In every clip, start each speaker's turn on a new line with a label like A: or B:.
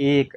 A: 1,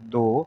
A: 2,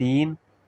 A: 3,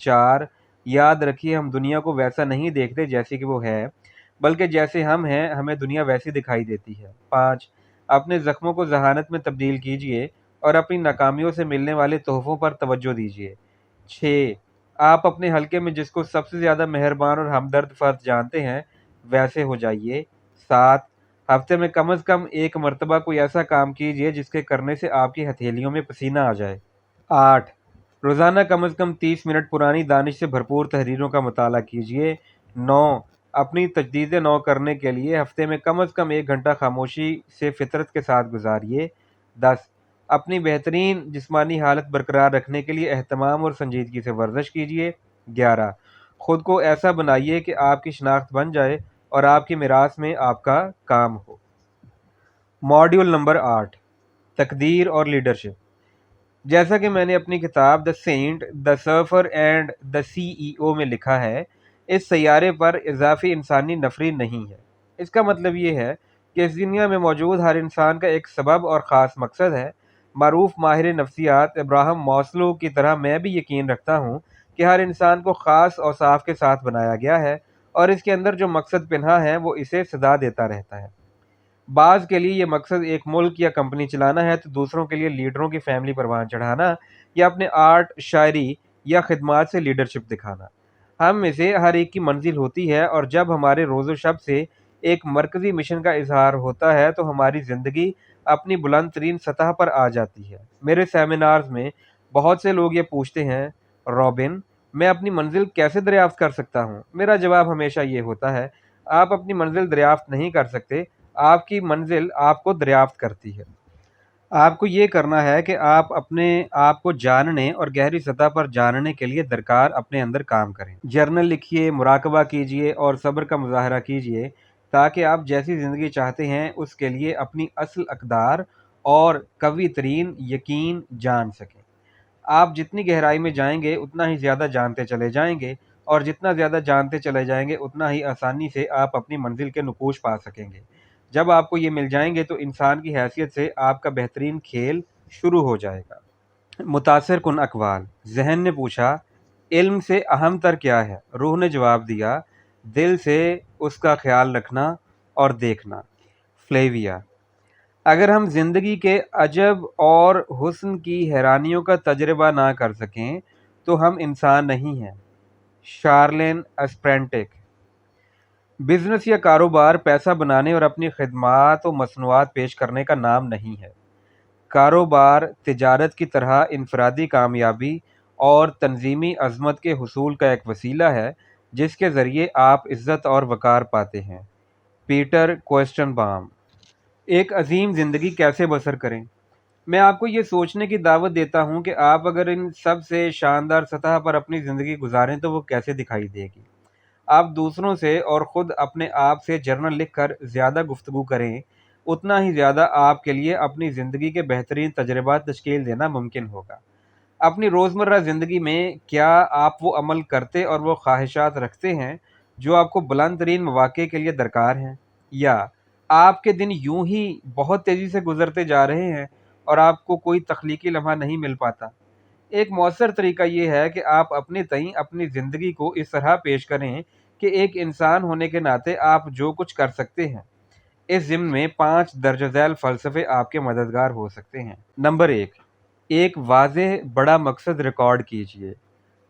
A: 4, یاد رکھیے ہم دنیا کو ویسا نہیں دیکھتے جیسی کہ وہ ہے، بلکہ جیسے ہم ہیں ہمیں دنیا ویسی دکھائی دیتی ہے۔ 5 اپنے زخموں کو ذہانت میں تبدیل کیجیے اور اپنی ناکامیوں سے ملنے والے تحفوں پر توجہ دیجیے۔ 6 آپ اپنے حلقے میں جس کو سب سے زیادہ مہربان اور ہمدرد فرد جانتے ہیں ویسے ہو جائیے۔ 7 ہفتے میں کم از کم ایک مرتبہ کوئی ایسا کام کیجیے جس کے کرنے سے آپ کی ہتھیلیوں میں پسینہ آ جائے۔ 8 روزانہ کم از کم 30 منٹ پرانی دانش سے بھرپور تحریروں کا مطالعہ کیجیے۔ 9 اپنی تجدید نو کرنے کے لیے ہفتے میں کم از کم 1 گھنٹہ خاموشی سے فطرت کے ساتھ گزاریے۔ 10 اپنی بہترین جسمانی حالت برقرار رکھنے کے لیے اہتمام اور سنجیدگی سے ورزش کیجیے۔ 11 خود کو ایسا بنائیے کہ آپ کی شناخت بن جائے اور آپ کی میراث میں آپ کا کام ہو۔ ماڈیول نمبر 8 تقدیر اور لیڈرشپ۔ جیسا کہ میں نے اپنی کتاب the saint, the surfer and the CEO میں لکھا ہے، اس سیارے پر اضافی انسانی نفری نہیں ہے۔ اس کا مطلب یہ ہے کہ اس دنیا میں موجود ہر انسان کا ایک سبب اور خاص مقصد ہے۔ معروف ماہر نفسیات ابراہم ماسلو کی طرح میں بھی یقین رکھتا ہوں کہ ہر انسان کو خاص اوصاف کے ساتھ بنایا گیا ہے اور اس کے اندر جو مقصد پنہا ہے وہ اسے صدا دیتا رہتا ہے۔ بعض کے لیے یہ مقصد ایک ملک یا کمپنی چلانا ہے تو دوسروں کے لیے لیڈروں کی فیملی پروان چڑھانا یا اپنے آرٹ، شاعری یا خدمات سے لیڈرشپ دکھانا۔ ہم میں سے ہر ایک کی منزل ہوتی ہے اور جب ہمارے روز و شب سے ایک مرکزی مشن کا اظہار ہوتا ہے تو ہماری زندگی اپنی بلند ترین سطح پر آ جاتی ہے۔ میرے سیمینارز میں بہت سے لوگ یہ پوچھتے ہیں، رابن میں اپنی منزل کیسے دریافت کر سکتا ہوں؟ میرا جواب ہمیشہ یہ ہوتا ہے، آپ اپنی منزل دریافت نہیں کر سکتے، آپ کی منزل آپ کو دریافت کرتی ہے۔ آپ کو یہ کرنا ہے کہ آپ اپنے آپ کو جاننے اور گہری سطح پر جاننے کے لیے درکار اپنے اندر کام کریں۔ جرنل لکھیے، مراقبہ کیجیے اور صبر کا مظاہرہ کیجیے تاکہ آپ جیسی زندگی چاہتے ہیں اس کے لیے اپنی اصل اقدار اور قوی ترین یقین جان سکیں۔ آپ جتنی گہرائی میں جائیں گے اتنا ہی زیادہ جانتے چلے جائیں گے اور جتنا زیادہ جانتے چلے جائیں گے اتنا ہی آسانی سے آپ اپنی منزل کے نقوش پا سکیں گے۔ جب آپ کو یہ مل جائیں گے تو انسان کی حیثیت سے آپ کا بہترین کھیل شروع ہو جائے گا۔ متاثر کن اقوال۔ ذہن نے پوچھا، علم سے اہم تر کیا ہے؟ روح نے جواب دیا، دل سے اس کا خیال رکھنا اور دیکھنا۔ فلیویا۔ اگر ہم زندگی کے عجب اور حسن کی حیرانیوں کا تجربہ نہ کر سکیں تو ہم انسان نہیں ہیں۔ شارلین اسپرینٹک۔ بزنس یا کاروبار پیسہ بنانے اور اپنی خدمات و مصنوعات پیش کرنے کا نام نہیں ہے۔ کاروبار تجارت کی طرح انفرادی کامیابی اور تنظیمی عظمت کے حصول کا ایک وسیلہ ہے جس کے ذریعے آپ عزت اور وقار پاتے ہیں۔ پیٹر کوسٹن بام۔ ایک عظیم زندگی کیسے بسر کریں؟ میں آپ کو یہ سوچنے کی دعوت دیتا ہوں کہ آپ اگر ان سب سے شاندار سطح پر اپنی زندگی گزاریں تو وہ کیسے دکھائی دے گی۔ آپ دوسروں سے اور خود اپنے آپ سے جرنل لکھ کر زیادہ گفتگو کریں، اتنا ہی زیادہ آپ کے لیے اپنی زندگی کے بہترین تجربات تشکیل دینا ممکن ہوگا۔ اپنی روزمرہ زندگی میں کیا آپ وہ عمل کرتے اور وہ خواہشات رکھتے ہیں جو آپ کو بلند ترین مواقع کے لیے درکار ہیں، یا آپ کے دن یوں ہی بہت تیزی سے گزرتے جا رہے ہیں اور آپ کو کوئی تخلیقی لمحہ نہیں مل پاتا؟ ایک مؤثر طریقہ یہ ہے کہ آپ اپنے تئیں اپنی زندگی کو اس طرح پیش کریں کہ ایک انسان ہونے کے ناطے آپ جو کچھ کر سکتے ہیں۔ اس ضمن میں 5 درج ذیل فلسفے آپ کے مددگار ہو سکتے ہیں۔ نمبر 1، ایک واضح بڑا مقصد ریکارڈ کیجیے۔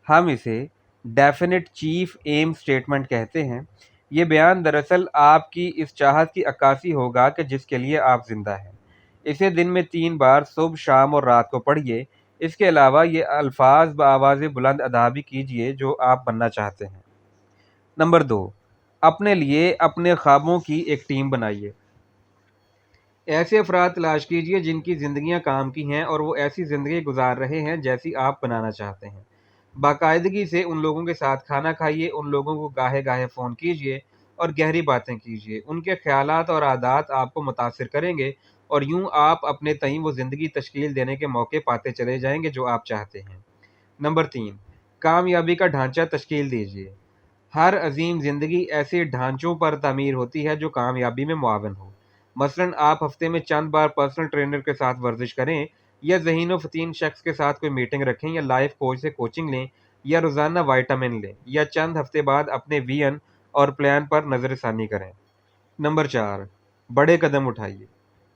A: ہم اسے ڈیفینٹ چیف ایم سٹیٹمنٹ کہتے ہیں۔ یہ بیان دراصل آپ کی اس چاہت کی عکاسی ہوگا کہ جس کے لیے آپ زندہ ہیں۔ اسے دن میں 3 بار صبح، شام اور رات کو پڑھیے۔ اس کے علاوہ یہ الفاظ بآواز بلند ادا بھی کیجیے جو آپ بننا چاہتے ہیں۔ نمبر 2، اپنے لیے اپنے خوابوں کی ایک ٹیم بنائیے۔ ایسے افراد تلاش کیجیے جن کی زندگیاں کام کی ہیں اور وہ ایسی زندگی گزار رہے ہیں جیسی آپ بنانا چاہتے ہیں۔ باقاعدگی سے ان لوگوں کے ساتھ کھانا کھائیے، ان لوگوں کو گاہے گاہے فون کیجیے اور گہری باتیں کیجیے۔ ان کے خیالات اور عادات آپ کو متاثر کریں گے اور یوں آپ اپنے تئیں وہ زندگی تشکیل دینے کے موقع پاتے چلے جائیں گے جو آپ چاہتے ہیں۔ نمبر 3، کامیابی کا ڈھانچہ تشکیل دیجیے۔ ہر عظیم زندگی ایسے ڈھانچوں پر تعمیر ہوتی ہے جو کامیابی میں معاون ہو۔ مثلاً آپ ہفتے میں چند بار پرسنل ٹرینر کے ساتھ ورزش کریں، یا ذہین و فطین شخص کے ساتھ کوئی میٹنگ رکھیں، یا لائف کوچ سے کوچنگ لیں، یا روزانہ وائٹامن لیں یا چند ہفتے بعد اپنے ویژن اور پلان پر نظر ثانی کریں۔ نمبر 4، بڑے قدم اٹھائیے۔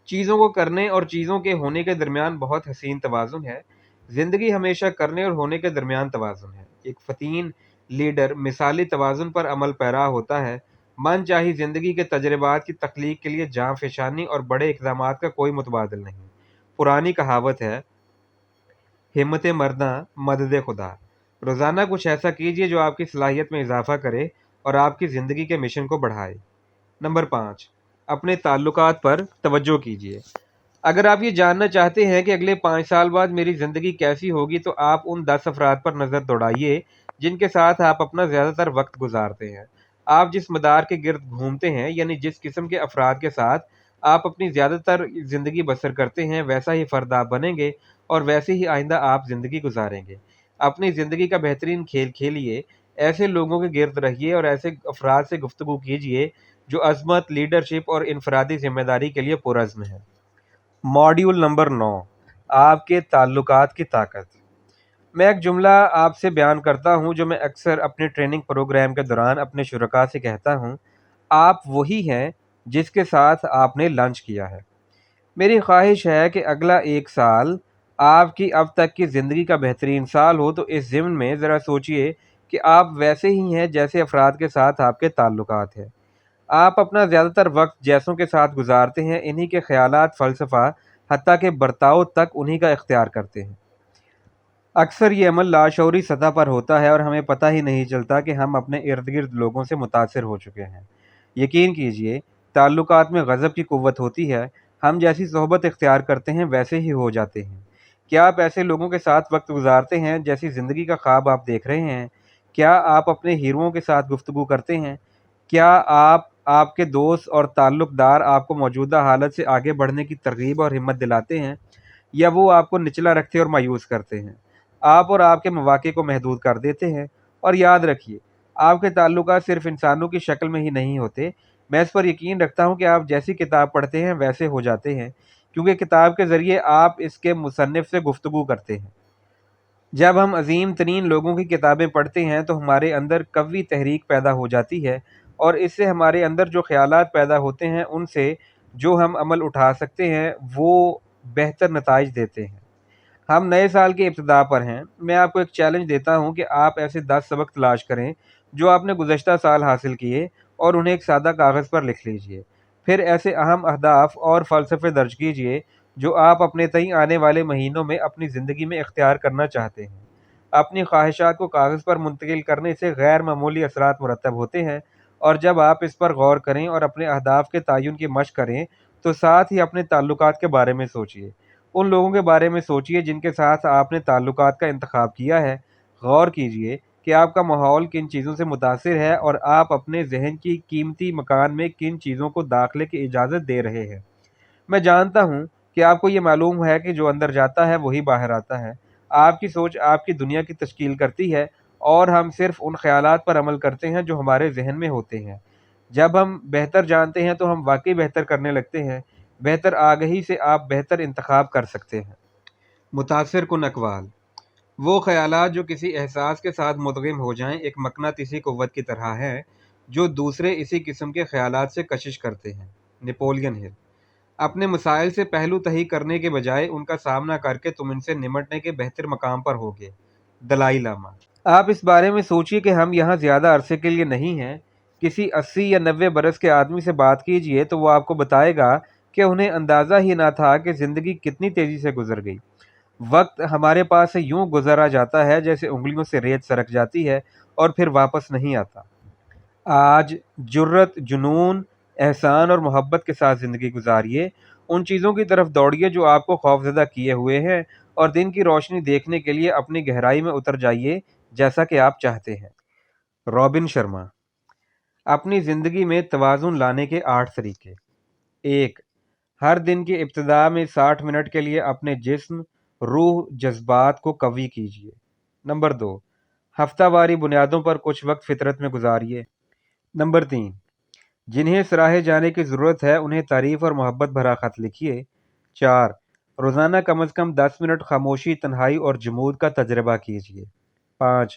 A: چیزوں کو کرنے اور چیزوں کے ہونے کے درمیان بہت حسین توازن ہے۔ زندگی ہمیشہ کرنے اور ہونے کے درمیان توازن ہے۔ ایک فتین لیڈر مثالی توازن پر عمل پیرا ہوتا ہے۔ من چاہی زندگی کے تجربات کی تخلیق کے لیے جاں فشانی اور بڑے اقدامات کا کوئی متبادل نہیں۔ پرانی کہاوت ہے، ہمت مرداں مدد خدا۔ روزانہ کچھ ایسا کیجیے جو آپ کی صلاحیت میں اضافہ کرے اور آپ کی زندگی کے مشن کو بڑھائے۔ نمبر 5، اپنے تعلقات پر توجہ کیجیے۔ اگر آپ یہ جاننا چاہتے ہیں کہ اگلے 5 سال بعد میری زندگی کیسی ہوگی تو آپ ان 10 افراد پر نظر دوڑائیے جن کے ساتھ آپ اپنا زیادہ تر وقت گزارتے ہیں۔ آپ جس مدار کے گرد گھومتے ہیں، یعنی جس قسم کے افراد کے ساتھ آپ اپنی زیادہ تر زندگی بسر کرتے ہیں، ویسا ہی فرد آپ بنیں گے اور ویسے ہی آئندہ آپ زندگی گزاریں گے۔ اپنی زندگی کا بہترین کھیل کھیلیے، ایسے لوگوں کے گرد رہیے اور ایسے افراد سے گفتگو کیجیے جو عظمت، لیڈرشپ اور انفرادی ذمہ داری کے لیے پرعزم ہیں۔ ماڈیول نمبر 9، آپ کے تعلقات کی طاقت۔ میں ایک جملہ آپ سے بیان کرتا ہوں جو میں اکثر اپنے ٹریننگ پروگرام کے دوران اپنے شرکاء سے کہتا ہوں، آپ وہی ہیں جس کے ساتھ آپ نے لنچ کیا ہے۔ میری خواہش ہے کہ اگلا 1 سال آپ کی اب تک کی زندگی کا بہترین سال ہو، تو اس ضمن میں ذرا سوچئے کہ آپ ویسے ہی ہیں جیسے افراد کے ساتھ آپ کے تعلقات ہیں۔ آپ اپنا زیادہ تر وقت جیسوں کے ساتھ گزارتے ہیں، انہی کے خیالات، فلسفہ، حتیٰ کہ برتاؤ تک انہی کا اختیار کرتے ہیں۔ اکثر یہ عمل لاشعوری سطح پر ہوتا ہے اور ہمیں پتہ ہی نہیں چلتا کہ ہم اپنے ارد گرد لوگوں سے متاثر ہو چکے ہیں۔ یقین کیجئے، تعلقات میں غضب کی قوت ہوتی ہے۔ ہم جیسی صحبت اختیار کرتے ہیں ویسے ہی ہو جاتے ہیں۔ کیا آپ ایسے لوگوں کے ساتھ وقت گزارتے ہیں جیسی زندگی کا خواب آپ دیکھ رہے ہیں؟ کیا آپ اپنے ہیروؤں کے ساتھ گفتگو کرتے ہیں؟ کیا آپ کے دوست اور تعلق دار آپ کو موجودہ حالت سے آگے بڑھنے کی ترغیب اور ہمت دلاتے ہیں، یا وہ آپ کو نچلا رکھتے اور مایوس کرتے ہیں؟ آپ اور آپ کے مواقع کو محدود کر دیتے ہیں۔ اور یاد رکھیے، آپ کے تعلقات صرف انسانوں کی شکل میں ہی نہیں ہوتے۔ میں اس پر یقین رکھتا ہوں کہ آپ جیسی کتاب پڑھتے ہیں ویسے ہو جاتے ہیں، کیونکہ کتاب کے ذریعے آپ اس کے مصنف سے گفتگو کرتے ہیں۔ جب ہم عظیم ترین لوگوں کی کتابیں پڑھتے ہیں تو ہمارے اندر قوی تحریک پیدا ہو جاتی ہے، اور اس سے ہمارے اندر جو خیالات پیدا ہوتے ہیں ان سے جو ہم عمل اٹھا سکتے ہیں وہ بہتر نتائج دیتے ہیں۔ ہم نئے سال کی ابتدا پر ہیں۔ میں آپ کو ایک چیلنج دیتا ہوں کہ آپ ایسے 10 سبق تلاش کریں جو آپ نے گزشتہ سال حاصل کیے، اور انہیں ایک سادہ کاغذ پر لکھ لیجئے۔ پھر ایسے اہم اہداف اور فلسفے درج کیجئے جو آپ اپنے تئیں آنے والے مہینوں میں اپنی زندگی میں اختیار کرنا چاہتے ہیں۔ اپنی خواہشات کو کاغذ پر منتقل کرنے سے غیر معمولی اثرات مرتب ہوتے ہیں، اور جب آپ اس پر غور کریں اور اپنے اہداف کے تعین کی مشق کریں تو ساتھ ہی اپنے تعلقات کے بارے میں سوچئے۔ ان لوگوں کے بارے میں سوچئے جن کے ساتھ آپ نے تعلقات کا انتخاب کیا ہے۔ غور کیجئے کہ آپ کا ماحول کن چیزوں سے متاثر ہے اور آپ اپنے ذہن کی قیمتی مکان میں کن چیزوں کو داخلے کی اجازت دے رہے ہیں۔ میں جانتا ہوں کہ آپ کو یہ معلوم ہے کہ جو اندر جاتا ہے وہی باہر آتا ہے۔ آپ کی سوچ آپ کی دنیا کی تشکیل کرتی ہے، اور ہم صرف ان خیالات پر عمل کرتے ہیں جو ہمارے ذہن میں ہوتے ہیں۔ جب ہم بہتر جانتے ہیں تو ہم واقعی بہتر کرنے لگتے ہیں۔ بہتر آگہی سے آپ بہتر انتخاب کر سکتے ہیں۔ متاثر کن اقوال: وہ خیالات جو کسی احساس کے ساتھ مدغم ہو جائیں ایک مقناطیسی قوت کی طرح ہیں جو دوسرے اسی قسم کے خیالات سے کشش کرتے ہیں۔ نیپولین ہل۔ اپنے مسائل سے پہلو تہی کرنے کے بجائے ان کا سامنا کر کے تم ان سے نمٹنے کے بہتر مقام پر ہوگے۔ دلائی لامہ۔ آپ اس بارے میں سوچئے کہ ہم یہاں زیادہ عرصے کے لیے نہیں ہیں۔ کسی 80 یا 90 برس کے آدمی سے بات کیجئے تو وہ آپ کو بتائے گا کہ انہیں اندازہ ہی نہ تھا کہ زندگی کتنی تیزی سے گزر گئی۔ وقت ہمارے پاس سے یوں گزرا جاتا ہے جیسے انگلیوں سے ریت سرک جاتی ہے اور پھر واپس نہیں آتا۔ آج جرأت، جنون، احسان اور محبت کے ساتھ زندگی گزاریے۔ ان چیزوں کی طرف دوڑیے جو آپ کو خوفزدہ کیے ہوئے ہیں، اور دن کی روشنی دیکھنے کے لیے اپنی گہرائی میں اتر جائیے جیسا کہ آپ چاہتے ہیں۔ رابن شرما۔ اپنی زندگی میں توازن لانے کے 8 طریقے۔ 1، ہر دن کی ابتدا میں 60 منٹ کے لیے اپنے جسم، روح، جذبات کو قوی کیجیے۔ نمبر 2، ہفتہ واری بنیادوں پر کچھ وقت فطرت میں گزاریے۔ نمبر 3، جنہیں سراہے جانے کی ضرورت ہے انہیں تعریف اور محبت بھرا خط لکھیے۔ 4، روزانہ کم از کم 10 منٹ خاموشی، تنہائی اور جمود کا تجربہ کیجیے۔ 5،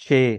A: 6.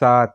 A: 7.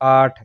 A: 8.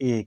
A: 1.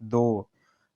A: 2.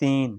A: 3.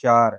A: 4.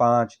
A: 5.